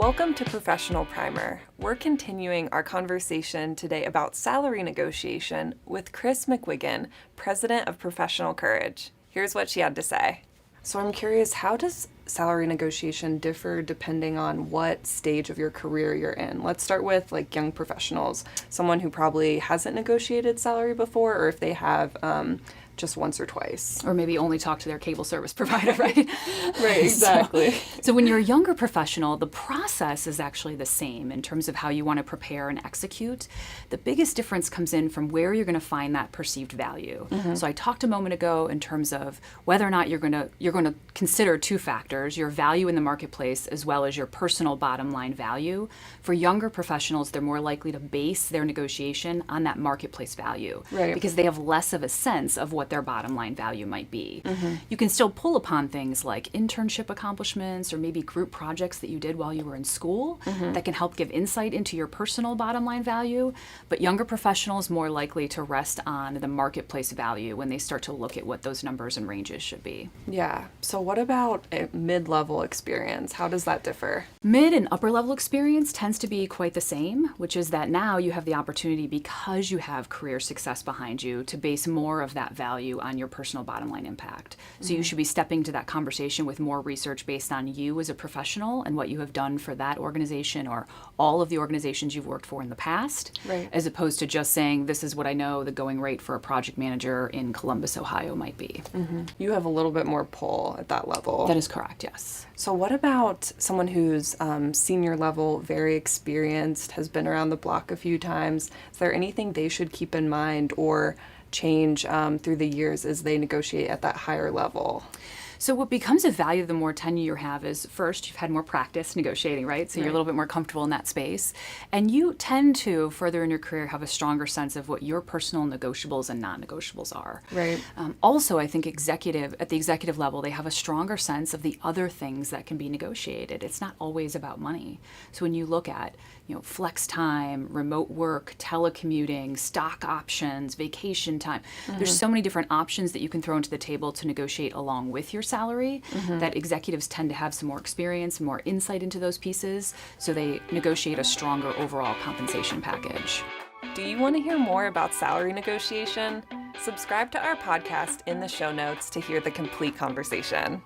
Welcome to Professional Primer. We're continuing our conversation today about salary negotiation with Chris McWiggin, President of Professional Courage. Here's what she had to say. So I'm curious, how does salary negotiation differ depending on what stage of your career you're in? Let's start with like young professionals, someone who probably hasn't negotiated salary before, or if they have just once or twice. Or maybe only talk to their cable service provider, right? Right, exactly. So when you're a younger professional, the process is actually the same in terms of how you want to prepare and execute. The biggest difference comes in from where you're going to find that perceived value. So I talked a moment ago in terms of whether or not you're going to consider two factors, your value in the marketplace as well as your personal bottom line value. For younger professionals, they're more likely to base their negotiation on that marketplace value, right, because they have less of a sense of what their bottom line value might be. You can still pull upon things like internship accomplishments or maybe group projects that you did while you were in school that can help give insight into your personal bottom line value, but younger professionals more likely to rest on the marketplace value when they start to look at what those numbers and ranges should be. Yeah. So what about a mid-level experience? How does that differ? Mid and upper level experience tends to be quite the same, which is that now you have the opportunity, because you have career success behind you, to base more of that value on your personal bottom line impact. So you should be stepping to that conversation with more research based on you as a professional and what you have done for that organization or all of the organizations you've worked for in the past, right, as opposed to just saying, this is what I know the going rate for a project manager in Columbus, Ohio might be. You have a little bit more pull at that level. That is correct, yes. So what about someone who's senior level, very experienced, has been around the block a few times? Is there anything they should keep in mind or change through the years as they negotiate at that higher level? So what becomes of value the more tenure you have is, first, you've had more practice negotiating, right? So you're a little bit more comfortable in that space. And you tend to, further in your career, have a stronger sense of what your personal negotiables and non-negotiables are. Right. Also, I think at the executive level, they have a stronger sense of the other things that can be negotiated. It's not always about money. So when you look at, flex time, remote work, telecommuting, stock options, vacation time, there's so many different options that you can throw into the table to negotiate along with your salary that executives tend to have some more experience and more insight into those pieces, so they negotiate a stronger overall compensation package. Do you want to hear more about salary negotiation? Subscribe to our podcast in the show notes to hear the complete conversation.